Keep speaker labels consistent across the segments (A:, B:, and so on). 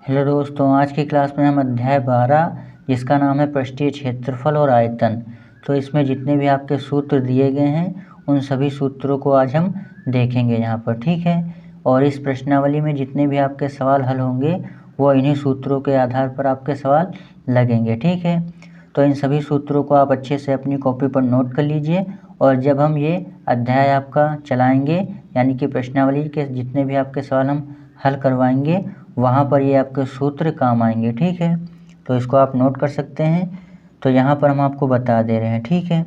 A: Hello दोस्तों, आज की क्लास में हम अध्याय 12 जिसका नाम है पृष्ठीय क्षेत्रफल और आयतन। तो इसमें जितने भी आपके सूत्र दिए गए हैं उन सभी सूत्रों को आज हम देखेंगे यहाँ पर, ठीक है। और इस प्रश्नावली में जितने भी आपके सवाल हल होंगे वो इन्हीं सूत्रों के आधार पर आपके सवाल लगेंगे, ठीक है। तो इन सभी सूत्रों को आप अच्छे से अपनी कॉपी पर नोट कर लीजिए और जब हम ये अध्याय आपका चलाएँगे यानी कि प्रश्नावली के जितने भी आपके सवाल हम हल करवाएंगे वहाँ पर ये आपके सूत्र काम आएंगे, ठीक है। तो इसको आप नोट कर सकते हैं। तो यहाँ पर हम आपको बता दे रहे हैं, ठीक है।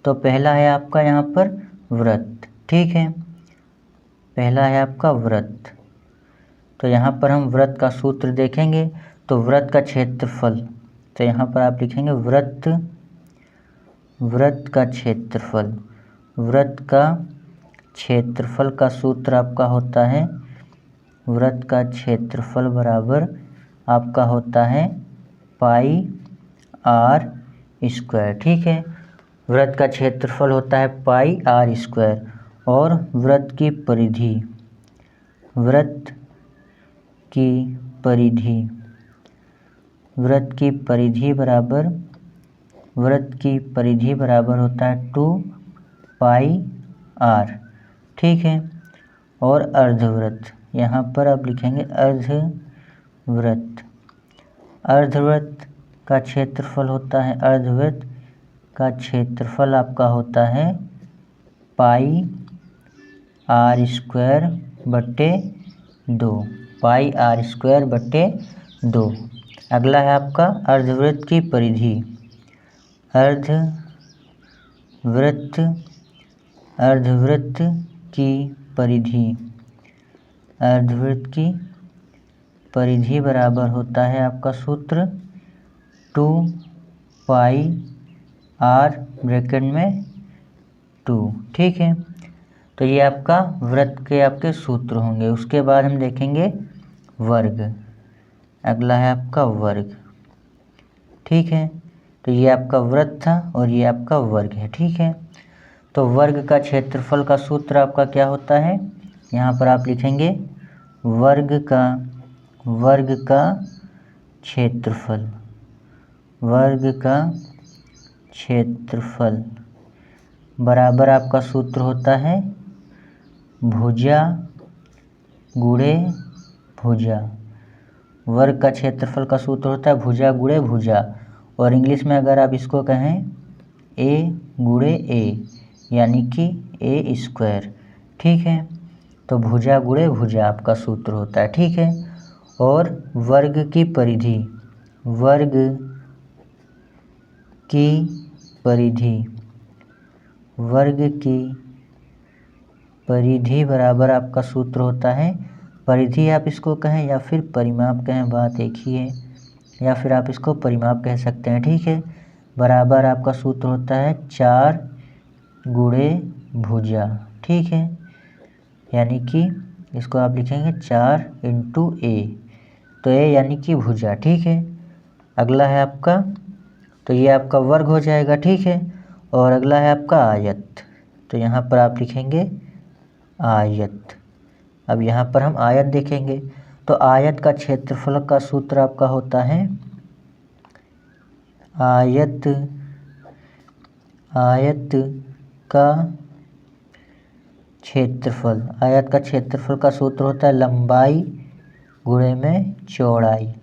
A: तो पहला है आपका यहाँ पर वृत्त, ठीक है। पहला है आपका वृत्त। तो यहाँ पर हम वृत्त का सूत्र देखेंगे। तो वृत्त का क्षेत्रफल, तो यहाँ पर आप लिखेंगे वृत्त का क्षेत्रफल। वृत्त का क्षेत्रफल का सूत्र आपका होता है, वृत्त का क्षेत्रफल बराबर आपका होता है पाई आर स्क्वायर, ठीक है। वृत्त का क्षेत्रफल होता है पाई आर स्क्वायर और वृत्त की परिधि, वृत्त की परिधि, वृत्त की परिधि बराबर, वृत्त की परिधि बराबर होता है 2 पाई आर, ठीक है। और अर्धवृत्त, यहाँ पर आप लिखेंगे अर्धवृत्त। अर्धवृत्त का क्षेत्रफल होता है, अर्धवृत्त का क्षेत्रफल आपका होता है पाई आर स्क्वायर बट्टे 2, पाई आर स्क्वायर बट्टे 2। अगला है आपका अर्धवृत्त की परिधि। अर्धवृत्त की परिधि, अर्धवृत्त की परिधि बराबर होता है आपका सूत्र 2 पाई आर ब्रैकेट में 2, ठीक है। तो ये आपका वृत्त के आपके सूत्र होंगे। उसके बाद हम देखेंगे वर्ग। अगला है आपका वर्ग, ठीक है। तो ये आपका वृत्त था और ये आपका वर्ग है, ठीक है। तो वर्ग का क्षेत्रफल का सूत्र आपका क्या होता है, यहाँ पर आप लिखेंगे वर्ग का क्षेत्रफल, वर्ग का क्षेत्रफल बराबर आपका सूत्र होता है भुजा गुणे भुजा। वर्ग का क्षेत्रफल का सूत्र होता है भुजा गुणे भुजा, और इंग्लिश में अगर आप इसको कहें ए गुणे ए यानी कि ए स्क्वायर, ठीक है। तो भुजा गुणे भुजा आपका सूत्र होता है, ठीक है। और वर्ग की परिधि, वर्ग की परिधि, वर्ग की परिधि बराबर आपका सूत्र होता है, परिधि आप इसको कहें या फिर परिमाप कहें, बात एक ही है, या फिर आप इसको परिमाप कह सकते हैं, ठीक है। बराबर आपका सूत्र होता है 4 गुणे भुजा, ठीक है। यानी कि इसको आप लिखेंगे 4 इंटू ए, तो ए यानी कि भुजा, ठीक है। अगला है आपका, तो ये आपका वर्ग हो जाएगा, ठीक है। और अगला है आपका आयत। तो यहाँ पर आप लिखेंगे आयत। अब यहाँ पर हम आयत देखेंगे। तो आयत का क्षेत्रफल का सूत्र आपका होता है आयत का क्षेत्रफल। आयत का क्षेत्रफल का सूत्र होता है लंबाई गुणे में चौड़ाई।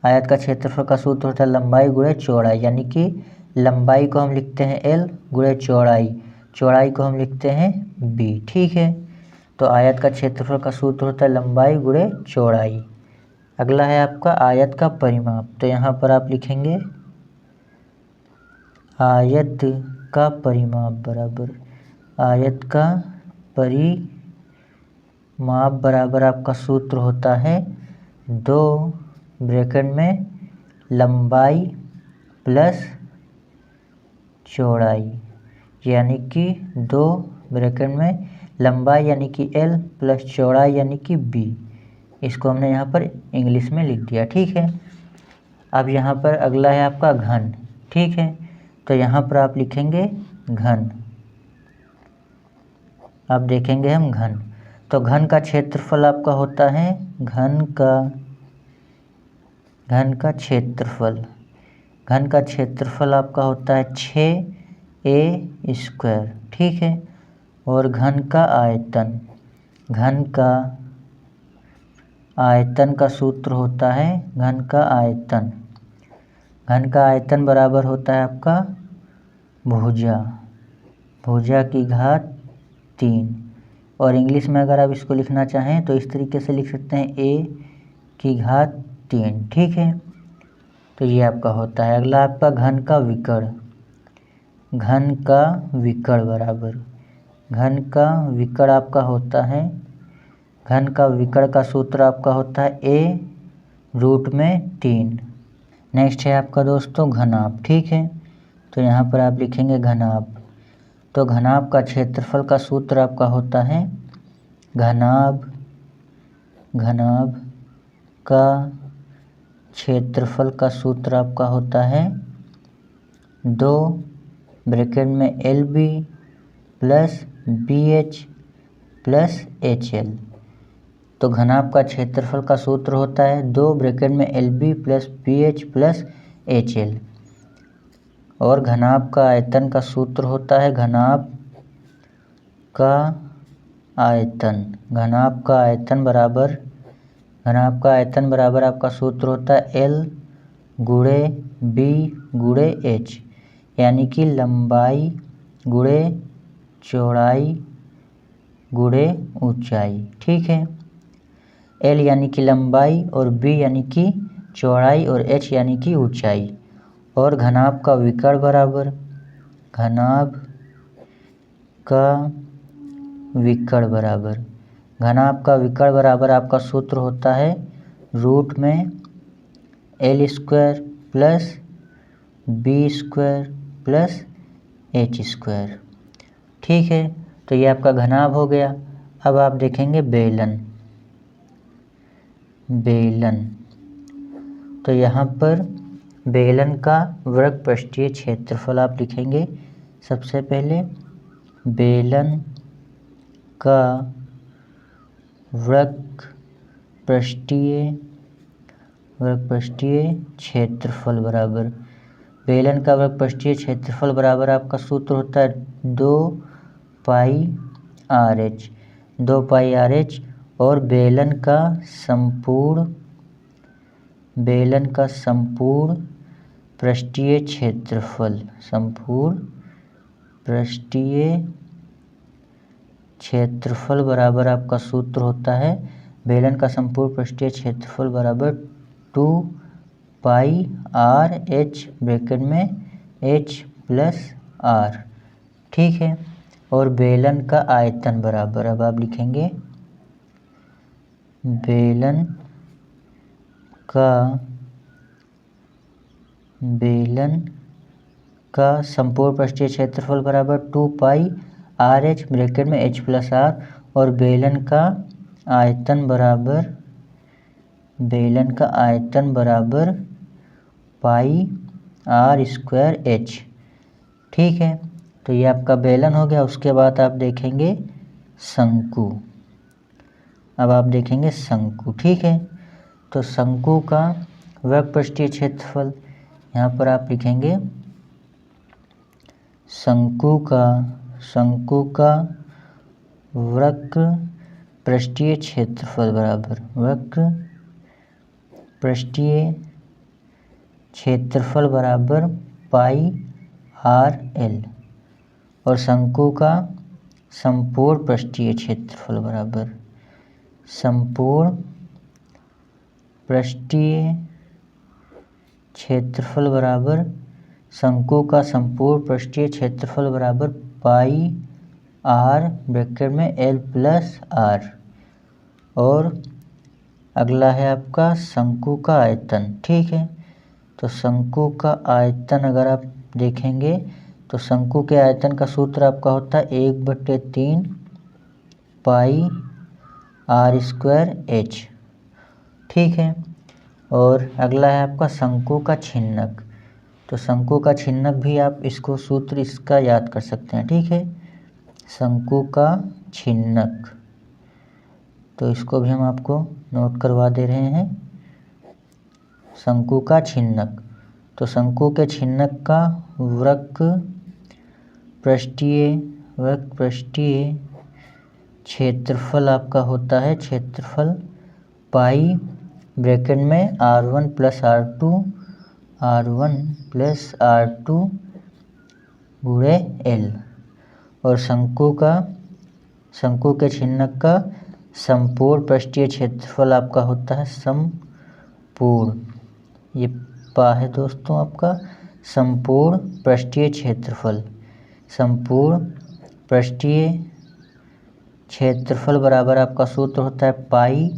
A: आयत का क्षेत्रफल का सूत्र होता है लंबाई गुणे चौड़ाई, यानी कि लंबाई को हम लिखते हैं L गुणे चौड़ाई, चौड़ाई को हम लिखते हैं B, ठीक है। तो आयत का क्षेत्रफल का सूत्र होता है लंबाई गुणे चौड़ाई। अगला है आपका आयत का परिमाप। तो यहाँ पर आप लिखेंगे आयत का परिमाप बराबर, आयत का परिमाप बराबर आपका सूत्र होता है 2 ब्रैकेट में लंबाई प्लस चौड़ाई, यानी कि 2 ब्रैकेट में लंबाई यानी कि L प्लस चौड़ाई यानी कि B। इसको हमने यहाँ पर इंग्लिश में लिख दिया, ठीक है। अब यहाँ पर अगला है आपका घन, ठीक है। तो यहाँ पर आप लिखेंगे घन। अब देखेंगे हम घन। तो घन का क्षेत्रफल आपका होता है, घन का घन का क्षेत्रफल, घन का क्षेत्रफल आपका होता है 6a², ठीक है। और घन का आयतन, घन का आयतन का सूत्र होता है, घन का आयतन, घन का आयतन बराबर होता है आपका भुजा, भुजा की घात 3। और इंग्लिश में अगर आप इसको लिखना चाहें तो इस तरीके से लिख सकते हैं a की घात 3, ठीक है। तो ये आपका होता है। अगला आपका घन का विकर्ण, घन का विकर्ण बराबर, घन का विकर्ण आपका होता है, घन का विकर्ण का सूत्र आपका होता है a√3। नेक्स्ट है आपका दोस्तों घनाभ, ठीक है। तो यहाँ पर आप लिखेंगे घनाभ। तो घनाभ का क्षेत्रफल का सूत्र आपका होता है, घनाभ, घनाभ का क्षेत्रफल का सूत्र आपका होता है 2 ब्रैकेट में LB plus BH plus HL। तो घनाभ का क्षेत्रफल का सूत्र होता है 2 ब्रैकेट में LB plus BH plus HL। और घनाभ का आयतन का सूत्र होता है घनाभ का आयतन, घनाभ का आयतन बराबर, घनाभ का आयतन बराबर आपका सूत्र होता है L गुणे B गुणे H, यानी कि लंबाई गुणे चौड़ाई गुणे ऊंचाई, ठीक है। L यानी कि लंबाई और B यानी कि चौड़ाई और H यानी कि ऊंचाई। और घनाभ का विकर्ण बराबर, घनाभ का विकर्ण बराबर, घनाभ का विकर्ण बराबर आपका सूत्र होता है रूट में L² plus B² plus H², ठीक है। तो ये आपका घनाभ हो गया। अब आप देखेंगे बेलन, बेलन। तो यहाँ पर बेलन का वर्ग पृष्ठीय क्षेत्रफल आप लिखेंगे। सबसे पहले बेलन का वर्ग पृष्ठीय क्षेत्रफल बराबर, बेलन का वर्ग पृष्ठीय क्षेत्रफल बराबर आपका सूत्र होता है 2πr_h, 2πr_h। और बेलन का संपूर्ण पृष्ठीय क्षेत्रफल, संपूर्ण पृष्ठीय क्षेत्रफल बराबर आपका सूत्र होता है, बेलन का संपूर्ण पृष्ठीय क्षेत्रफल बराबर 2πr_h ब्रैकेट में h प्लस r, ठीक है। और बेलन का आयतन बराबर, अब आप लिखेंगे बेलन का संपूर्ण पृष्ठीय क्षेत्रफल बराबर 2πr_h ब्रैकेट में h प्लस r। और बेलन का आयतन बराबर, बेलन का आयतन बराबर πr²h, ठीक है। तो ये आपका बेलन हो गया। उसके बाद आप देखेंगे शंकु। अब आप देखेंगे शंकु, ठीक है। तो शंकु का वर्ग पृष्ठीय क्षेत्रफल, यहाँ पर आप लिखेंगे शंकु का वक्र पृष्ठीय क्षेत्रफल बराबर, वक्र पृष्ठीय क्षेत्रफल बराबर πr_l। और शंकु का संपूर्ण पृष्ठीय क्षेत्रफल बराबर, संपूर्ण पृष्ठीय क्षेत्रफल बराबर, शंकु का संपूर्ण पृष्ठीय क्षेत्रफल बराबर πr ब्रैकेट में l प्लस r। और अगला है आपका शंकु का आयतन, ठीक है। तो शंकु का आयतन अगर आप देखेंगे तो शंकु के आयतन का सूत्र आपका होता है 1/3 πr²h, ठीक है। और अगला है आपका शंकु का छिन्नक। तो शंकु का छिन्नक भी आप इसको सूत्र इसका याद कर सकते हैं, ठीक है। शंकु का छिन्नक, तो इसको भी हम आपको नोट करवा दे रहे हैं। शंकु का छिन्नक। तो शंकु के छिन्नक का वक्र पृष्ठीय क्षेत्रफल आपका होता है क्षेत्रफल पाई ब्रैकेट में R1 प्लस R2 गुणे L। और शंकु के छिन्नक का संपूर्ण पृष्ठीय क्षेत्रफल आपका होता है संपूर्ण, ये पा है दोस्तों आपका संपूर्ण पृष्ठीय क्षेत्रफल। संपूर्ण पृष्ठीय क्षेत्रफल बराबर आपका सूत्र होता है पाई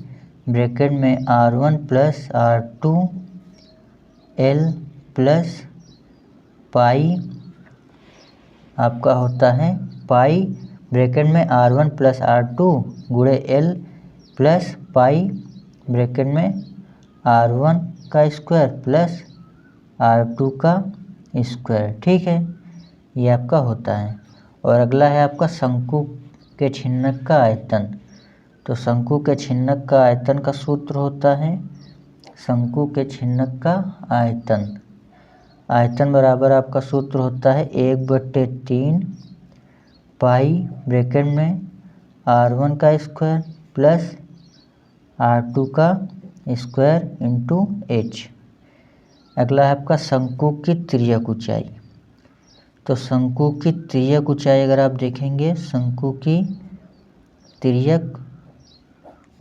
A: ब्रैकेट में R1 plus R2 L plus pi आपका होता है पाई ब्रैकेट में R1 प्लस R2 गुणे L प्लस पाई ब्रैकेट में R1 का स्क्वायर प्लस R2 का स्क्वायर। ठीक है, ये आपका होता है। और अगला है आपका शंकु के छिन्नक का आयतन। तो शंकु के छिन्नक का आयतन का सूत्र होता है शंकु के छिन्नक का आयतन बराबर आपका सूत्र होता है 1/3 पाई ब्रैकेट में R1 का स्क्वायर प्लस R2 का स्क्वायर इंटू H। अगला है आपका शंकु की तिर्यक ऊंचाई। तो शंकु की तिर्यक ऊंचाई अगर आप देखेंगे शंकु की तिर्यक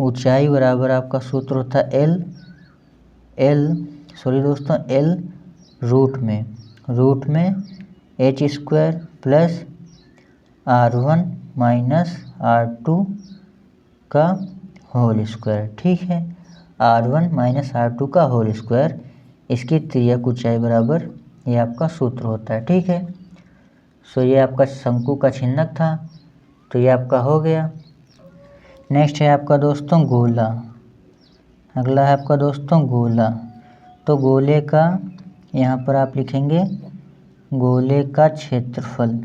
A: ऊंचाई बराबर आपका सूत्र होता है L रूट में H square plus R1 minus R2 का होल स्क्वायर। ठीक है, R1 माइनस R2 का होल स्क्वायर, इसकी तिर्यक ऊंचाई बराबर ये आपका सूत्र होता है। ठीक है, सो ये आपका शंकु का छिन्नक था, तो ये आपका हो गया। नेक्स्ट है आपका दोस्तों गोला। अगला है आपका दोस्तों गोला। तो गोले का यहाँ पर आप लिखेंगे गोले का क्षेत्रफल।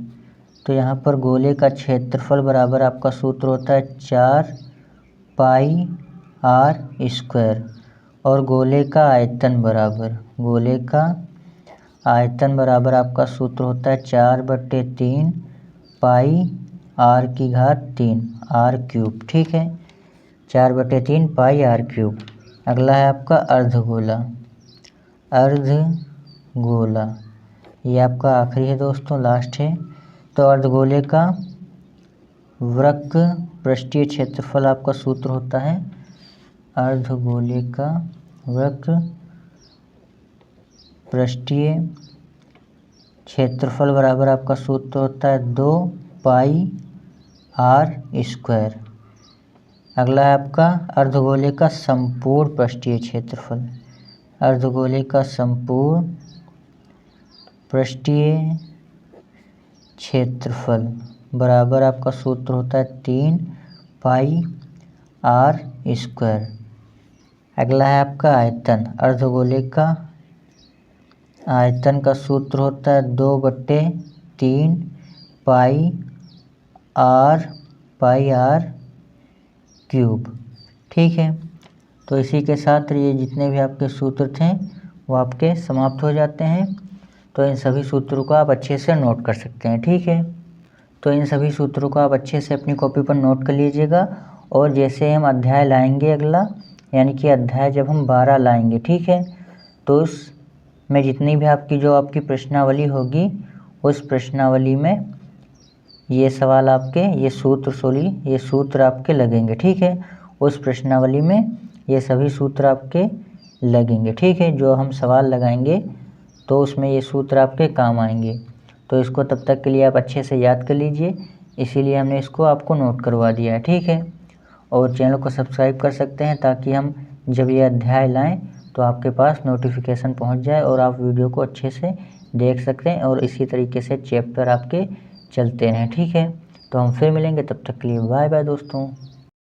A: तो यहाँ पर गोले का क्षेत्रफल बराबर आपका सूत्र होता है 4 पाई R स्क्वायर। और गोले का आयतन बराबर आपका सूत्र होता है 4/3 पाई R की घात 3 R क्यूब। ठीक है, 4/3 पाई R क्यूब। अगला है आपका अर्धगोला। ये आपका आखिरी है दोस्तों, लास्ट है। तो अर्धगोले का वक्र पृष्ठीय क्षेत्रफल आपका सूत्र होता है अर्धगोले का वक्र पृष्ठीय क्षेत्रफल बराबर आपका सूत्र होता है 2 पाई R स्क्वायर। अगला है आपका अर्धगोले का संपूर्ण पृष्ठीय क्षेत्रफल। अर्धगोले का संपूर्ण पृष्ठीय क्षेत्रफल बराबर आपका सूत्र होता है 3 पाई R स्क्वायर। अगला है आपका आयतन। अर्धगोले का आयतन का सूत्र होता है 2/3 पाई R क्यूब। ठीक है, तो इसी के साथ ये जितने भी आपके सूत्र थे वो आपके समाप्त हो जाते हैं। तो इन सभी सूत्रों को आप अच्छे से नोट कर सकते हैं। ठीक है, तो इन सभी सूत्रों को आप अच्छे से अपनी कॉपी पर नोट कर लीजिएगा। और जैसे हम अध्याय लाएंगे अगला, यानी कि अध्याय जब हम 12 लाएंगे, ठीक है, तो उसमें जितनी भी आपकी प्रश्नावली होगी उस प्रश्नावली में ये सवाल आपके ये सूत्र आपके लगेंगे। ठीक है, उस प्रश्नावली में ये सभी सूत्र आपके लगेंगे। ठीक है, जो हम सवाल लगाएंगे तो उसमें ये सूत्र आपके काम आएंगे। तो इसको तब तक के लिए आप अच्छे से याद कर लीजिए, इसीलिए हमने इसको आपको नोट करवा दिया है। ठीक है, और चैनल को सब्सक्राइब कर सकते हैं ताकि हम जब ये अध्याय लाएं तो आपके पास नोटिफिकेशन पहुंच जाए और आप वीडियो को अच्छे से देख सकते हैं और इसी तरीके से चैप्टर आपके चलते रहें। ठीक है, तो हम फिर मिलेंगे, तब तक के लिए बाय बाय दोस्तों।